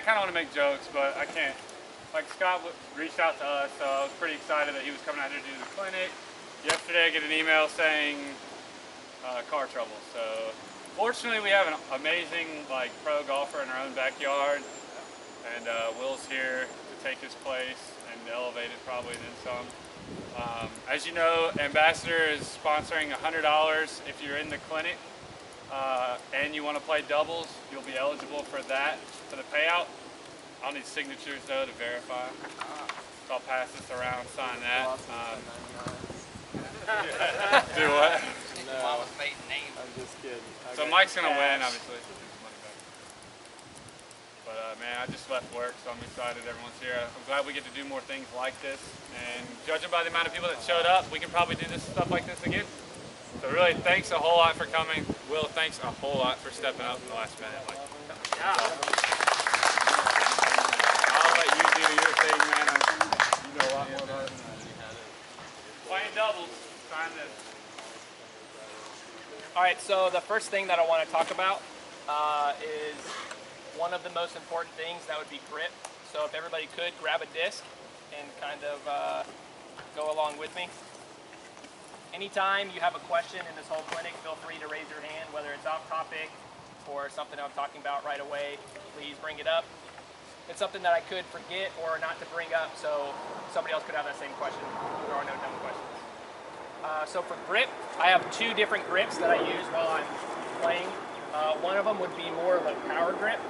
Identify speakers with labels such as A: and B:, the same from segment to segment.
A: I kind of want to make jokes, but I can't. Like Scott reached out to us, so I was pretty excited that he was coming out here to do the clinic. Yesterday I get an email saying car trouble. So fortunately we have an amazing pro golfer in our own backyard, and Will's here to take his place and elevate it probably then some. As you know, Ambassador is sponsoring $100 if you're in the clinic and you want to play doubles. You'll be eligible for that, for the payout. I'll need signatures though to verify. So I'll pass this around, sign that. Do what?
B: No, I'm just kidding.
A: So Mike's gonna win, obviously. But man, I just left work, so I'm excited everyone's here. I'm glad we get to do more things like this. And judging by the amount of people that showed up, we can probably do this stuff like this again. So really, thanks a whole lot for coming. Will, thanks a whole lot for stepping up in the last minute. I'll let you do your thing, man. You know a lot more about it. Playing doubles, sign this.
C: All right, so the first thing that I want to talk about is one of the most important things. That would be grip. So if everybody could grab a disc and kind of go along with me. Anytime you have a question in this whole clinic, feel free to raise your hand, whether it's off topic or something I'm talking about right away. Please bring it up. It's something that I could forget or not to bring up, so somebody else could have that same question. There are no dumb questions. So for grip, I have two different grips that I use while I'm playing. One of them would be more of a power grip.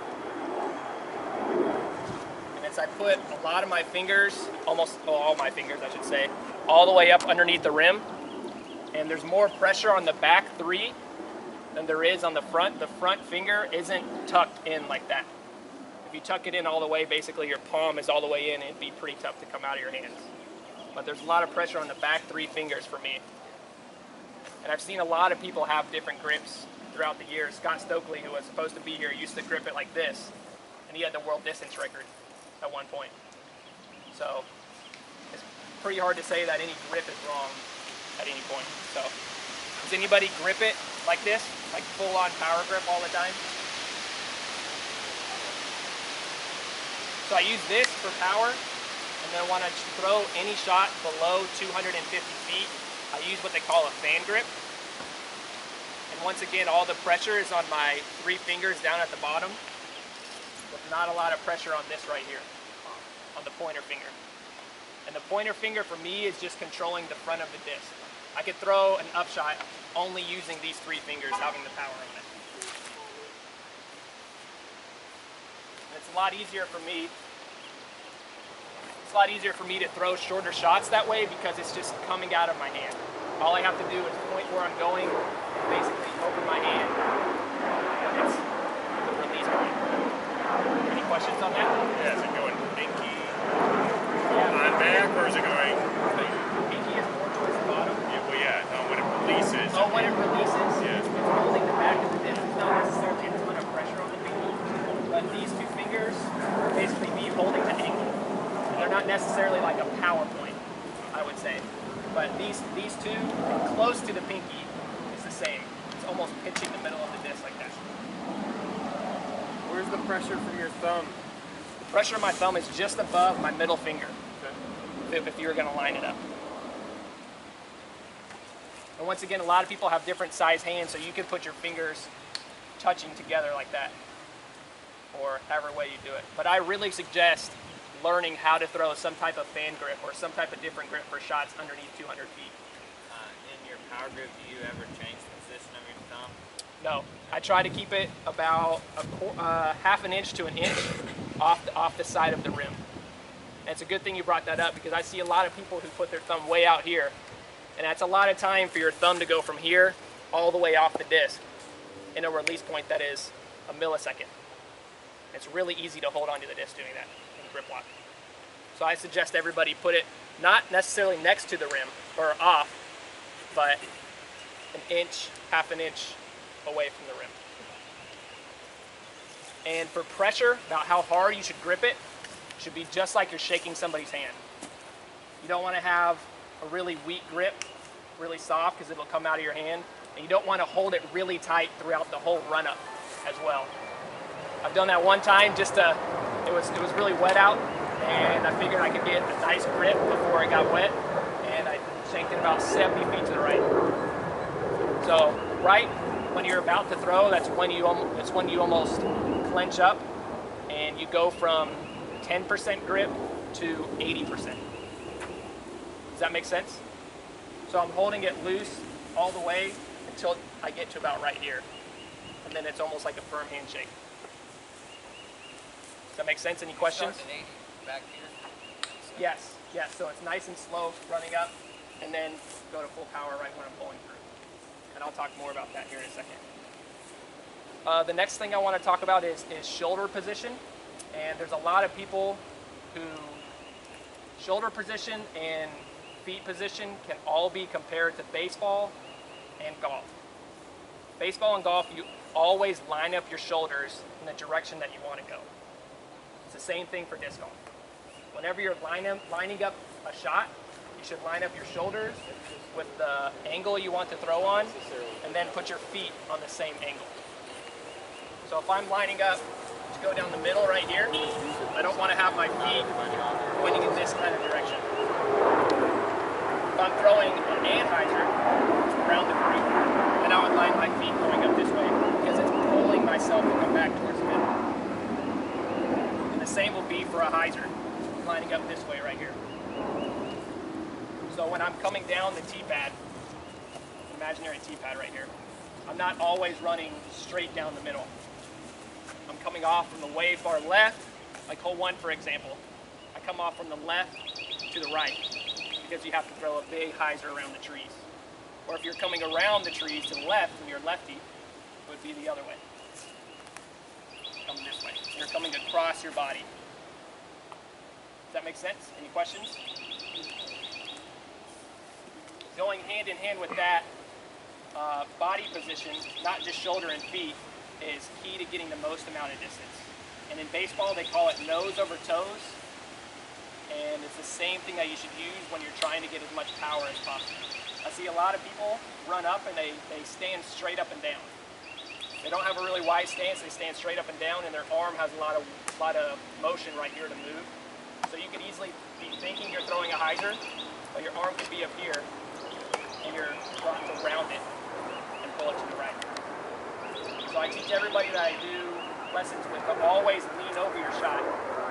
C: And it's I put a lot of my fingers, almost all my fingers I should say, all the way up underneath the rim. And there's more pressure on the back three than there is on the front. The front finger isn't tucked in like that. If you tuck it in all the way, basically your palm is all the way in, it'd be pretty tough to come out of your hands. But there's a lot of pressure on the back three fingers for me. And I've seen a lot of people have different grips throughout the years. Scott Stokely, who was supposed to be here, used to grip it like this, and he had the world distance record at one point. So it's pretty hard to say that any grip is wrong at any point. So does anybody grip it like this, like full-on power grip all the time? So I use this for power, and then when I throw any shot below 250 feet, I use what they call a fan grip. And once again, all the pressure is on my three fingers down at the bottom, with not a lot of pressure on this right here, on the pointer finger. And the pointer finger for me is just controlling the front of the disc. I could throw an upshot only using these three fingers having the power on it. And it's a lot easier for me. It's a lot easier for me to throw shorter shots that way because it's just coming out of my hand. All I have to do is point where I'm going and basically open my hand. And it's the release point. Any questions on that?
A: Yeah, is it going pinky on back, or is it going?
C: Pinky is more towards the bottom.
A: Yeah, well, yeah, no, when it releases.
C: Oh, when it releases,
A: yeah.
C: it's holding the back of the disc. It's not necessarily a ton of pressure on the pinky, but these two fingers are basically me holding the angle. They're not necessarily like a power point, I would say. But these two, close to the pinky, is the same. It's almost pitching the middle of the disc like that.
D: Where's the pressure from your thumb?
C: The pressure of my thumb is just above my middle finger, if you were going to line it up. And once again, a lot of people have different size hands, so you can put your fingers touching together like that, or however way you do it. But I really suggest learning how to throw some type of fan grip or some type of different grip for shots underneath 200 feet.
B: In your power grip, do you ever change the position of your thumb?
C: No, I try to keep it about half an inch to an inch off the side of the rim. And it's a good thing you brought that up because I see a lot of people who put their thumb way out here, and that's a lot of time for your thumb to go from here all the way off the disc in a release point that is a millisecond. It's really easy to hold onto the disc doing that in grip lock. So I suggest everybody put it not necessarily next to the rim or off, but an inch, half an inch away from the rim. And for pressure, about how hard you should grip it, should be just like you're shaking somebody's hand. You don't want to have a really weak grip, really soft, because it'll come out of your hand. And you don't want to hold it really tight throughout the whole run-up as well. I've done that one time just to it was really wet out, and I figured I could get a nice grip before it got wet, and I shanked it about 70 feet to the right. So right when you're about to throw, that's when you almost clench up, and you go from 10% grip to 80%. Does that make sense? So I'm holding it loose all the way until I get to about right here. And then it's almost like a firm handshake. Does that make sense? Any questions?
B: Start at 80 back here.
C: Yes, yes. So it's nice and slow running up, and then go to full power right when I'm pulling through. And I'll talk more about that here in a second. The next thing I want to talk about is shoulder position. And there's a lot of people who shoulder position and feet position can all be compared to baseball and golf. Baseball and golf, you always line up your shoulders in the direction that you want to go. It's the same thing for disc golf. Whenever you're lining up a shot, you should line up your shoulders with the angle you want to throw on, and then put your feet on the same angle. So if I'm lining up to go down the middle right here, I don't want to have my feet pointing in this kind of direction. If I'm throwing an anhyzer around the group, then I would line my feet going up this way, because it's pulling myself to come back towards the middle. And the same will be for a hyzer, lining up this way right here. So when I'm coming down the tee pad, imaginary tee pad right here, I'm not always running straight down the middle. I'm coming off from the way far left, like hole 1 for example. I come off from the left to the right, because you have to throw a big hyzer around the trees. Or if you're coming around the trees to the left and you're lefty, it would be the other way. Coming this way. You're coming across your body. Does that make sense? Any questions? Going hand in hand with that, body position, not just shoulder and feet, is key to getting the most amount of distance. And in baseball, they call it nose over toes. And it's the same thing that you should use when you're trying to get as much power as possible. I see a lot of people run up and they stand straight up and down. They don't have a really wide stance, they stand straight up and down, and their arm has a lot of motion right here to move. So you could easily be thinking you're throwing a hyzer, but your arm could be up here, and you're trying to round it and pull it to the right. So I teach everybody that I do lessons with to always lean over your shot.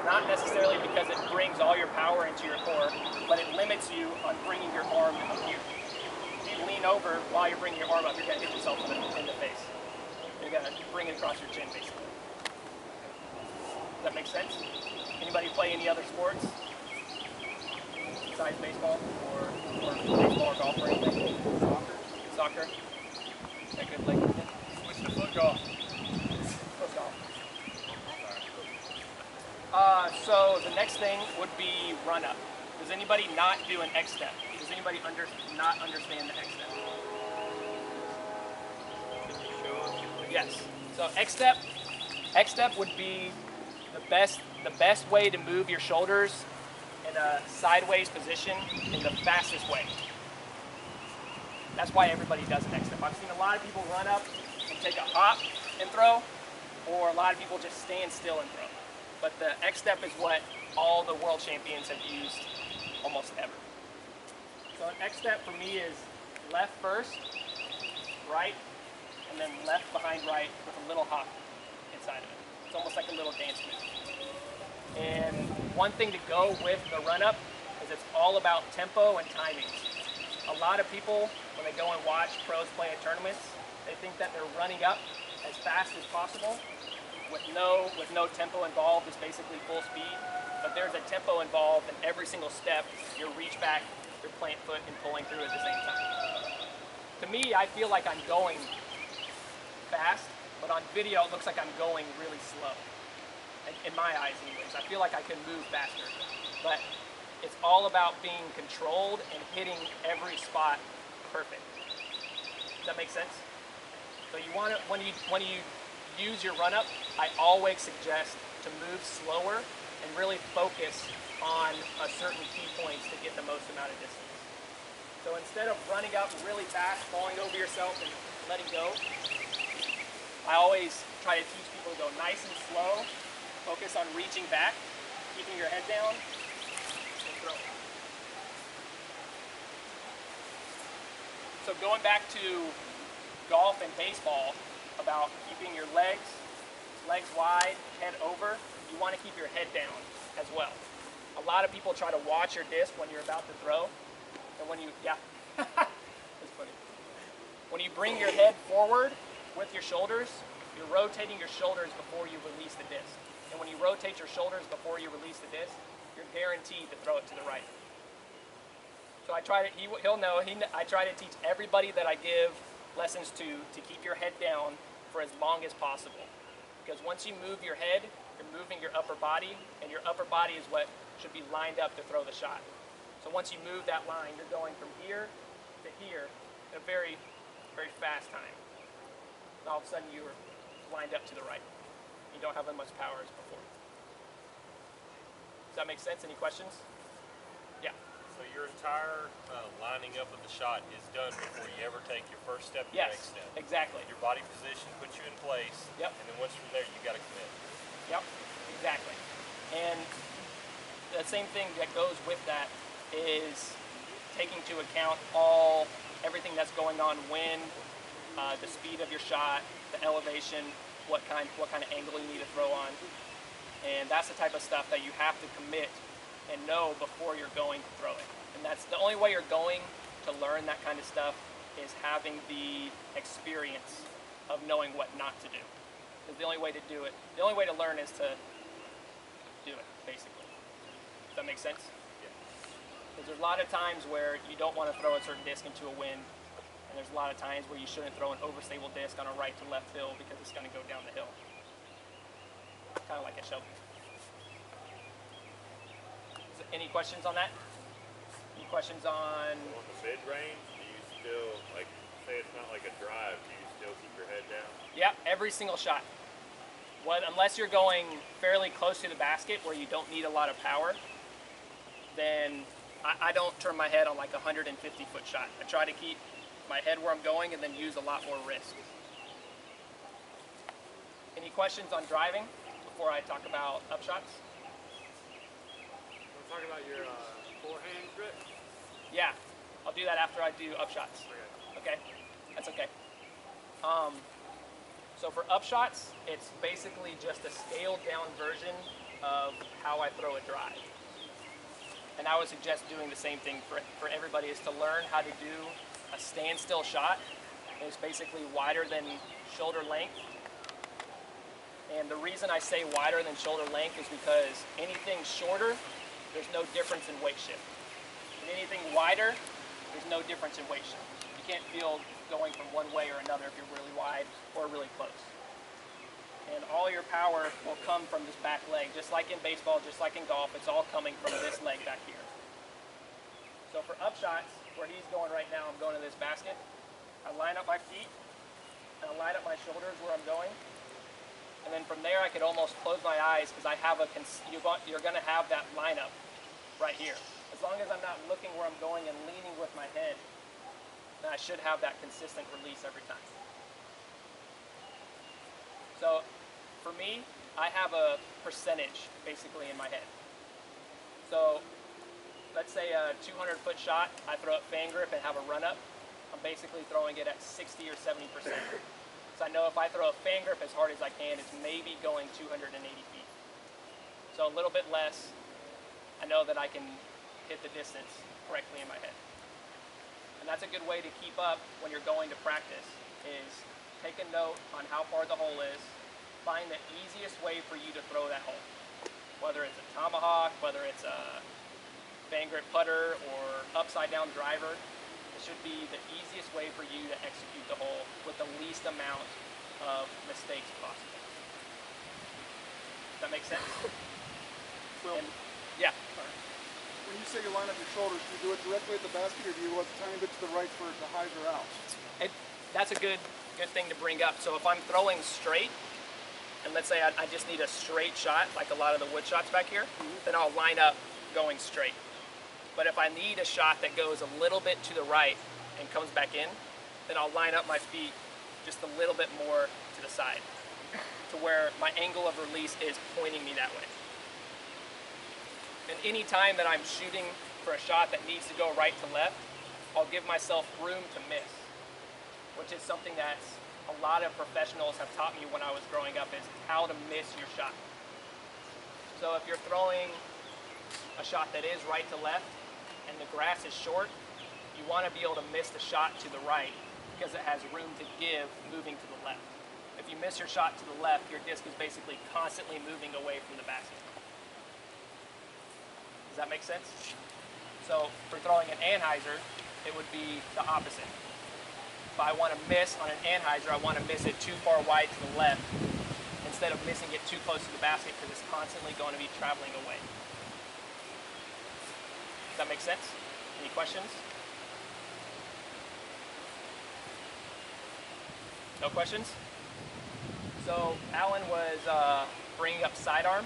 C: Not necessarily because it brings all your power into your core, but it limits you on bringing your arm up here. If you lean over while you're bringing your arm up, you're going to hit yourself in the face. You're going to bring it across your chin, basically. Does that make sense? Anybody play any other sports besides baseball or baseball or golf or anything? Soccer? Is that good?
A: What's the foot golf?
C: Foot golf. So the next thing would be run up. Does anybody not do an X step? Does anybody not understand the X step? Yes. So X step would be the best way to move your shoulders in a sideways position in the fastest way. That's why everybody does an X step. I've seen a lot of people run up and take a hop and throw, or a lot of people just stand still and throw. But the X step is what all the world champions have used almost ever. So an X step for me is left first, right, and then left behind right with a little hop inside of it. It's almost like a little dance move. And one thing to go with the run up is it's all about tempo and timing. A lot of people, when they go and watch pros play at tournaments, they think that they're running up as fast as possible with no tempo involved. It's basically full speed, but there's a tempo involved in every single step. Your reach back, your plant foot, and pulling through at the same time. To me, I feel like I'm going fast, but on video it looks like I'm going really slow. In my eyes anyways. I feel like I can move faster, but it's all about being controlled and hitting every spot perfect. Does that make sense? So you want to, when you use your run up, I always suggest to move slower and really focus on a certain key points to get the most amount of distance. So instead of running up really fast, falling over yourself and letting go, I always try to teach people to go nice and slow Focus on reaching back, keeping your head down, and throw. So going back to golf and baseball, about keeping your legs wide, head over, you want to keep your head down as well. A lot of people try to watch your disc when you're about to throw, and when you, that's funny. When you bring your head forward with your shoulders, you're rotating your shoulders before you release the disc. And when you rotate your shoulders before you release the disc, you're guaranteed to throw it to the right. So I try to, he'll know, I try to teach everybody that I give lessons to keep your head down for as long as possible. Because once you move your head, you're moving your upper body, and your upper body is what should be lined up to throw the shot. So once you move that line, you're going from here to here in a very, very fast time. And all of a sudden you're lined up to the right. You don't have as much power as before. Does that make sense? Any questions? Yeah.
D: So your entire lining up of the shot is done before you ever take your first step or
C: Yes,
D: next step.
C: exactly.
D: Your body position puts you in place.
C: Yep.
D: And then once from there, you got to commit.
C: Yep, exactly. And the same thing that goes with that is taking into account everything that's going on, wind, the speed of your shot, the elevation, what kind of angle you need to throw on. And that's the type of stuff that you have to commit and know before you're going to throw it. And that's the only way you're going to learn that kind of stuff, is having the experience of knowing what not to do. Because the only way to do it, the only way to learn is to do it, basically. Does that make sense?
D: Yeah.
C: Because there's a lot of times where you don't want to throw a certain disc into a wind, and there's a lot of times where you shouldn't throw an overstable disc on a right to left hill because it's going to go down the hill. Kind of like a shovel. Any questions on that? Any questions on?
E: On the mid-range, do you still, like, say it's not like a drive, do you still keep your head down?
C: Yeah, every single shot. Unless you're going fairly close to the basket where you don't need a lot of power, then I don't turn my head on like a 150-foot shot. I try to keep my head where I'm going and then use a lot more risk. Any questions on driving before I talk about upshots?
A: We're talking about your forehand grip.
C: Yeah, I'll do that after I do upshots. Okay, that's okay. So for upshots, it's basically just a scaled down version of how I throw a drive. And I would suggest doing the same thing for everybody, is to learn how to do a standstill shot. It's basically wider than shoulder length. And the reason I say wider than shoulder length is because anything shorter, there's no difference in weight shift. And anything wider, there's no difference in weight shift. You can't feel going from one way or another if you're really wide or really close. And all your power will come from this back leg. Just like in baseball, just like in golf, it's all coming from this leg back here. So for upshots, where he's going right now, I'm going to this basket. I line up my feet, and I line up my shoulders where I'm going. And then from there, I could almost close my eyes because I have you're going to have that lineup right here. As long as I'm not looking where I'm going and leaning with my head, then I should have that consistent release every time. So for me, I have a percentage basically in my head. So let's say a 200-foot shot, I throw it fan grip and have a run up. I'm basically throwing it at 60 or 70%. So I know if I throw a fan grip as hard as I can, it's maybe going 280 feet. So a little bit less, I know that I can hit the distance correctly in my head. And that's a good way to keep up when you're going to practice, is take a note on how far the hole is, find the easiest way for you to throw that hole. Whether it's a tomahawk, whether it's a fan grip putter or upside down driver, it should be the easiest way for you to execute the hole with the least amount of mistakes possible. Does that make sense?
F: So,
C: yeah.
F: when you say you line up your shoulders, do you do it directly at the basket, or do you look a tiny bit to the right for the highs or outs?
C: That's a good thing to bring up. So if I'm throwing straight, and let's say I just need a straight shot, like a lot of the wood shots back here, then I'll line up going straight. But if I need a shot that goes a little bit to the right and comes back in, then I'll line up my feet just a little bit more to the side. to where my angle of release is pointing me that way. And any time that I'm shooting for a shot that needs to go right to left, I'll give myself room to miss, which is something that a lot of professionals have taught me when I was growing up, is how to miss your shot. So if you're throwing a shot that is right to left and the grass is short, you want to be able to miss the shot to the right because it has room to give moving to the left. If you miss your shot to the left, your disc is basically constantly moving away from the basket. Does that make sense? So for throwing an anhyzer, it would be the opposite. If I want to miss on an anhyzer, I want to miss it too far wide to the left instead of missing it too close to the basket because it's constantly going to be traveling away. Does that make sense? Any questions? No questions? So Alan was bringing up sidearm.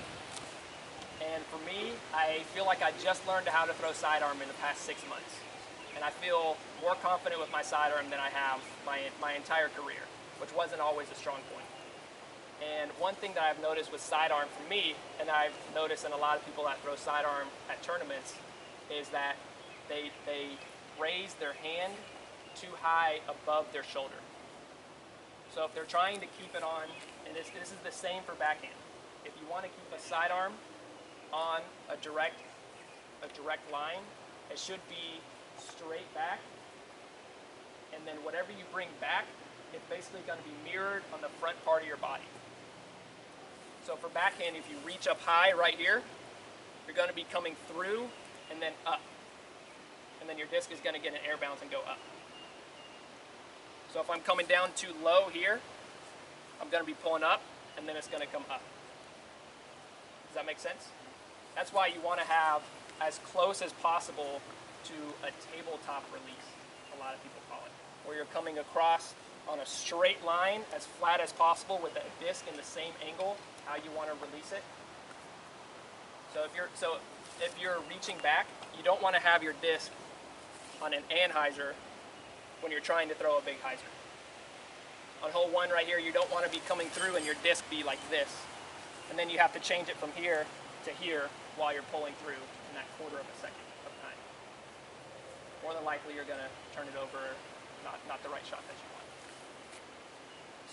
C: And for me, I feel like I just learned how to throw sidearm in the past 6 months. And I feel more confident with my sidearm than I have my entire career, which wasn't always a strong point. And one thing that I've noticed with sidearm for me, and I've noticed in a lot of people that throw sidearm at tournaments, is that they raise their hand too high above their shoulder. So if they're trying to keep it on, and this is the same for backhand. If you want to keep a sidearm on a direct line, it should be straight back, and then whatever you bring back, it's basically going to be mirrored on the front part of your body. So for backhand, if you reach up high right here, you're going to be coming through and then up, and then your disc is going to get an air bounce and go up. So if I'm coming down too low here, I'm going to be pulling up, and then it's going to come up. Does that make sense? That's why you want to have as close as possible to a tabletop release, a lot of people call it, where you're coming across on a straight line as flat as possible with a disc in the same angle, how you want to release it. So if you're reaching back, you don't want to have your disc on an anhyzer when you're trying to throw a big hyzer. On hole 1 right here, you don't want to be coming through and your disc be like this. And then you have to change it from here to here while you're pulling through in that quarter of a second of time. More than likely you're going to turn it over, not the right shot that you want.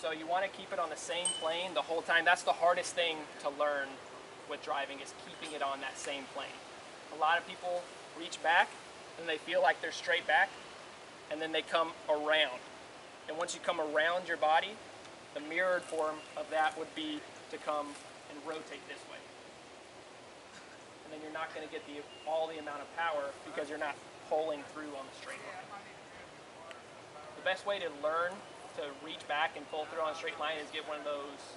C: So you want to keep it on the same plane the whole time. That's the hardest thing to learn with driving, is keeping it on that same plane. A lot of people reach back and they feel like they're straight back, and then they come around. And once you come around your body, the mirrored form of that would be to come and rotate this way. And then you're not going to get all the amount of power because you're not pulling through on the straight line. The best way to learn to reach back and pull through on a straight line is get one of those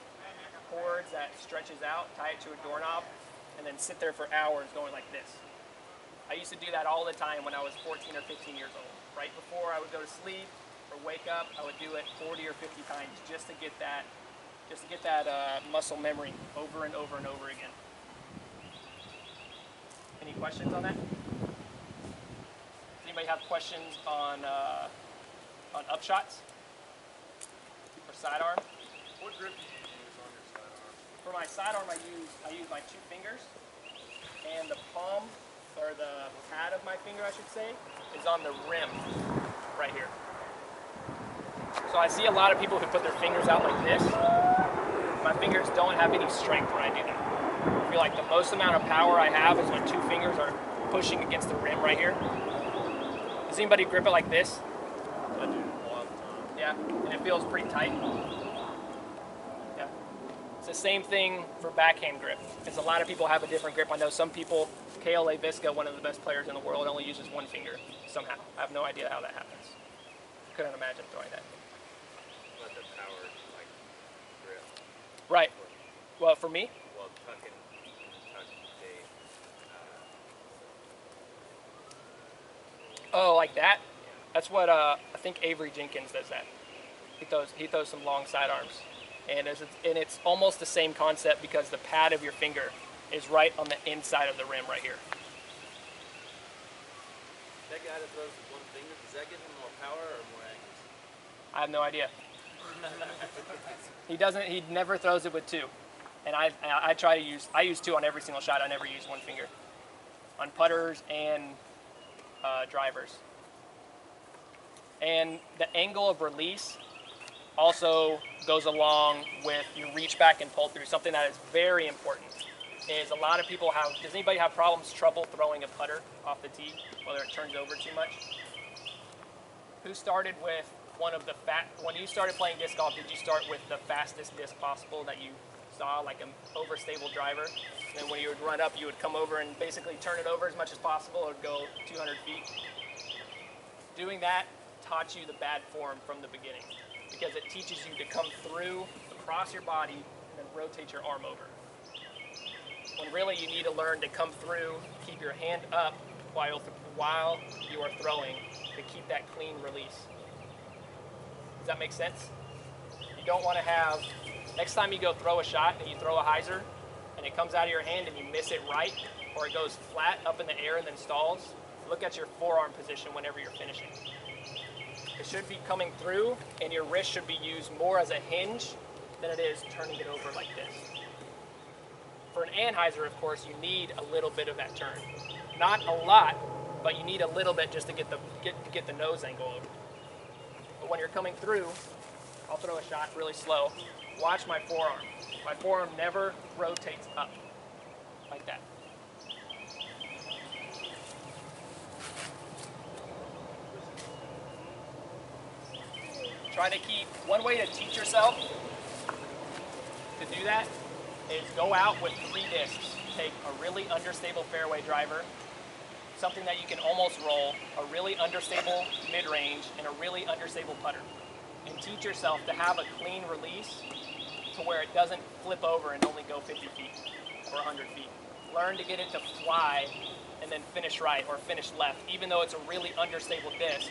C: cords that stretches out, tie it to a doorknob, and then sit there for hours going like this. I used to do that all the time when I was 14 or 15 years old. Right before I would go to sleep or wake up, I would do it 40 or 50 times just to get that muscle memory over and over and over again. Any questions on that? Does anybody have questions on upshots or sidearm?
F: What grip do you use on your sidearm?
C: For my sidearm, I use my 2 fingers, and the palm, or the pad of my finger, I should say, is on the rim right here. So I see a lot of people who put their fingers out like this. My fingers don't have any strength when I do that. I feel like the most amount of power I have is when 2 fingers are pushing against the rim right here. Does anybody grip it like this?
D: I do all the time.
C: Yeah, and it feels pretty tight. Yeah. It's the same thing for backhand grip. Because a lot of people have a different grip. I know some people, KLA Visca, one of the best players in the world, only uses 1 finger somehow. I have no idea how that happens. Couldn't imagine throwing that.
B: Let the power, like, grip.
C: Right. Well, for me,
B: Well, tuck the,
C: oh, like that? That's what I think Avery Jenkins does that. He throws some long sidearms, and it's almost the same concept because the pad of your finger is right on the inside of the rim right here.
G: That guy that throws with 1 finger, does that give him more power or more angles?
C: I have no idea. He never throws it with two. And I use two on every single shot. I never use one finger. On putters and drivers. And the angle of release also goes along with your reach back and pull through. Something that is very important is a lot of people have, does anybody have trouble throwing a putter off the tee, whether it turns over too much? Who started with when you started playing disc golf, did you start with the fastest disc possible that you saw, like an overstable driver? And then when you would run up, you would come over and basically turn it over as much as possible or go 200 feet. Doing that taught you the bad form from the beginning because it teaches you to come through, across your body, and then rotate your arm over. When really you need to learn to come through, keep your hand up while you are throwing to keep that clean release. Does that make sense? You don't want to have, next time you go throw a shot and you throw a hyzer and it comes out of your hand and you miss it right or it goes flat up in the air and then stalls, look at your forearm position whenever you're finishing. It should be coming through and your wrist should be used more as a hinge than it is turning it over like this. For an anhyzer, of course, you need a little bit of that turn. Not a lot, but you need a little bit just to get the nose angle over. But when you're coming through, I'll throw a shot really slow. Watch my forearm. My forearm never rotates up like that. Try to keep, one way to teach yourself to do that is go out with 3 discs. Take a really understable fairway driver, something that you can almost roll, a really understable mid-range, and a really understable putter. And teach yourself to have a clean release to where it doesn't flip over and only go 50 feet or 100 feet. Learn to get it to fly and then finish right or finish left. Even though it's a really understable disc,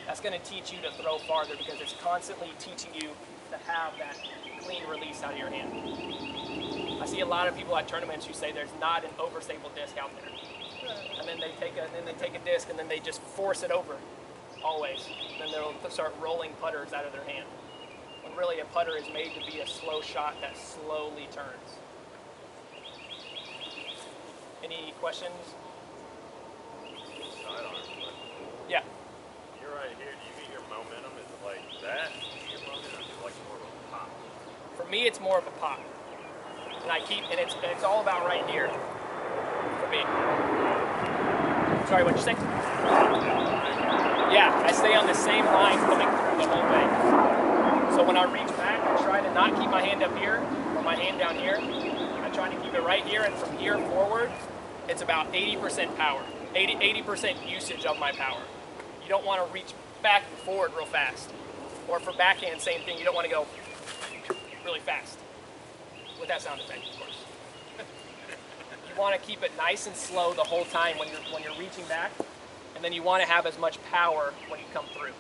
C: that's going to teach you to throw farther because it's constantly teaching you to have that clean release out of your hand. I see a lot of people at tournaments who say there's not an overstable disc out there. And then they take a disc and then they just force it over always. Then they'll start rolling putters out of their hand. When really a putter is made to be a slow shot that slowly turns. Any questions?
E: Sidearm, but
C: Yeah.
E: you're right here. Do you get your momentum? Is it like that? Do you get momentum? Is it like more of a pop?
C: For me, it's more of a pop. And it's all about right here for me. Sorry, what'd you say? Yeah, I stay on the same line coming through the whole way. So when I reach back, I try to not keep my hand up here or my hand down here. I try to keep it right here, and from here forward, it's about 80% power, 80% usage of my power. You don't want to reach back and forward real fast. Or for backhand, same thing. You don't want to go really fast. With that sound effect, of course. You want to keep it nice and slow the whole time when you're reaching back, and then you want to have as much power when you come through.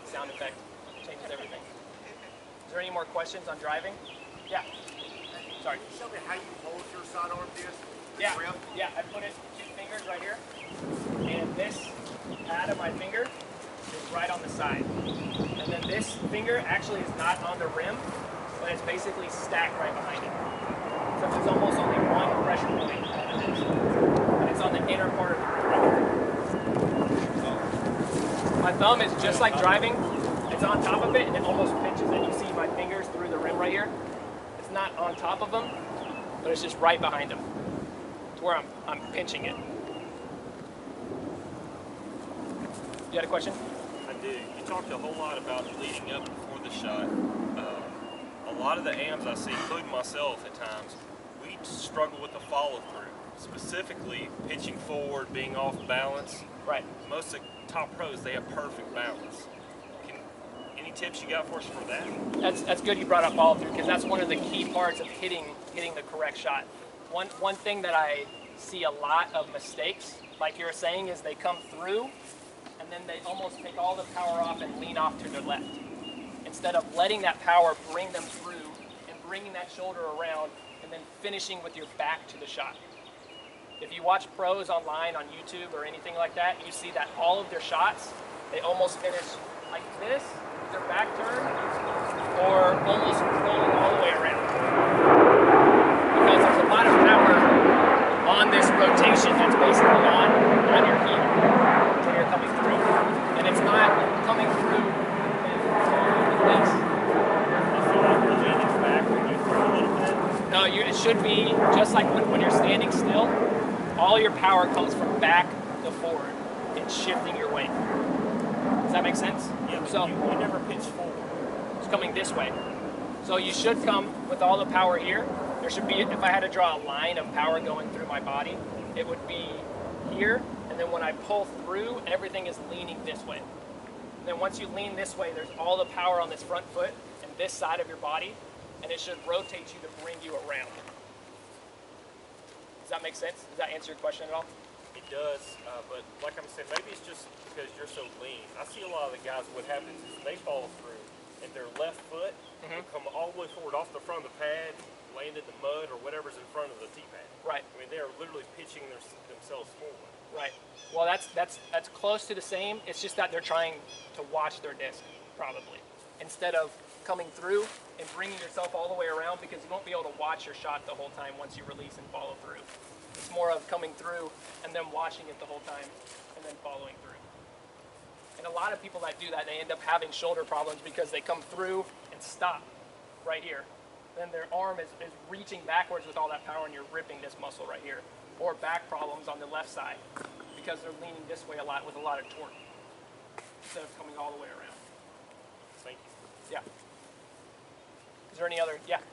C: Sound effect changes everything. Is there any more questions on driving? Yeah. Sorry.
G: Show me how you hold your sidearm disc.
C: Yeah, yeah, I put it 2 fingers right here, and this pad of my finger is right on the side. And then this finger actually is not on the rim, but it's basically stacked right behind it. So there's almost only one pressure point, and it's on the inner part of the rim. My thumb is just like driving. It's on top of it, and it almost pinches it. You see my fingers through the rim right here? It's not on top of them, but it's just right behind them. Where I'm pinching it. You had a question?
D: I do. You talked a whole lot about leading up before the shot. A lot of the AMs I see, including myself at times, we struggle with the follow through. Specifically, pitching forward, being off balance.
C: Right.
D: Most of the top pros, they have perfect balance. Any tips you got for us for that?
C: That's good you brought up follow through because that's one of the key parts of hitting the correct shot. One thing that I see a lot of mistakes, like you were saying, is they come through and then they almost take all the power off and lean off to their left. Instead of letting that power bring them through and bringing that shoulder around and then finishing with your back to the shot. If you watch pros online on YouTube or anything like that, you see that all of their shots, they almost finish like this, with their back turned, or almost rolling all the way around. Because there's a lot of power on this rotation that's basically on your heel when you're coming through. And it's not coming through like this. No, it should be just like when you're standing still. All your power comes from back to forward and shifting your weight. Does that make sense?
D: Yeah,
C: so
D: you never pitch forward.
C: It's coming this way. So you should come with all the power here. There should be, if I had to draw a line of power going through my body, it would be here, and then when I pull through, everything is leaning this way. And then once you lean this way, there's all the power on this front foot and this side of your body, and it should rotate you to bring you around. Does that make sense? Does that answer your question at all?
D: It does, but like I'm saying, maybe it's just because you're so lean. I see a lot of the guys, what happens is they follow through, and their left foot will come all the way forward off the front of the pad, land in the mud or whatever's in front of the tee pad.
C: Right.
D: I mean, they're literally pitching themselves forward.
C: Right. Well, that's close to the same. It's just that they're trying to watch their disc, probably, instead of coming through and bringing yourself all the way around, because you won't be able to watch your shot the whole time once you release and follow through. It's more of coming through and then watching it the whole time and then following through. And a lot of people that do that, they end up having shoulder problems because they come through and stop right here. Then their arm is reaching backwards with all that power and you're ripping this muscle right here. Or back problems on the left side because they're leaning this way a lot with a lot of torque instead of coming all the way around.
D: Thank you.
C: Yeah. Is there any other? Yeah.
E: Do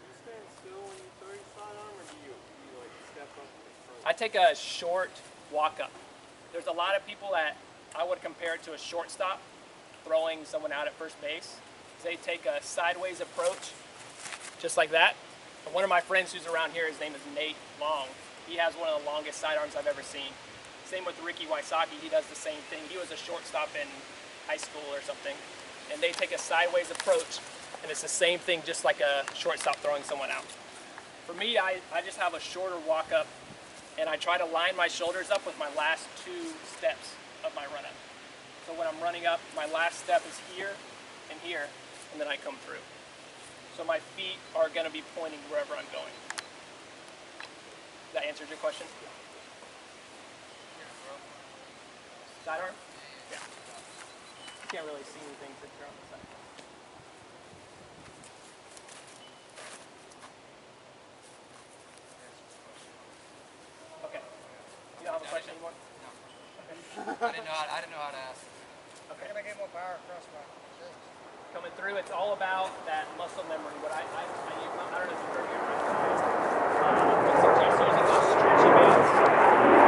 E: you stand still when you throw your sidearm, or do you like step up and throw?
C: I take a short walk up. There's a lot of people that I would compare it to a shortstop throwing someone out at first base. They take a sideways approach, just like that. And one of my friends who's around here, his name is Nate Long. He has one of the longest sidearms I've ever seen. Same with Ricky Wysocki, he does the same thing. He was a shortstop in high school or something. And they take a sideways approach, and it's the same thing, just like a shortstop throwing someone out. For me, I just have a shorter walk up, and I try to line my shoulders up with my last 2 steps of my run up. So when I'm running up, my last step is here and here, and then I come through. So my feet are going to be pointing wherever I'm going. That answers your question? Sidearm? Yeah. You can't really see anything since you're on the side. Okay. You don't have a question anymore?
H: No. I didn't know how to ask.
C: Okay.
G: How can I get more power across my chest?
C: Coming through, it's all about that muscle memory. What I don't know if you've heard me or not. I suggest using those stretchy bands. You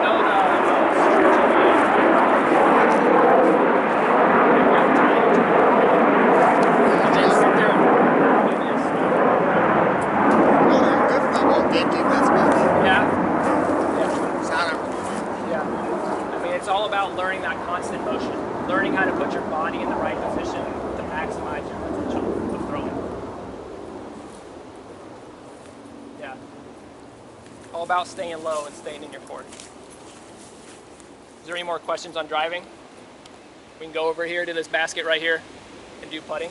C: know the stretchy bands. And then sit there and maybe a snap.
G: No, they're good for about 15 minutes, man.
C: Yeah.
G: Yeah.
C: I mean, it's all about learning that constant motion. Learning how to put your body in the right position to maximize your potential of throwing. Yeah. All about staying low and staying in your court. Is there any more questions on driving? We can go over here to this basket right here and do putting.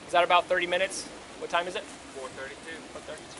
C: Is that about 30 minutes? What time is it?
B: 4:32.
C: 4:30.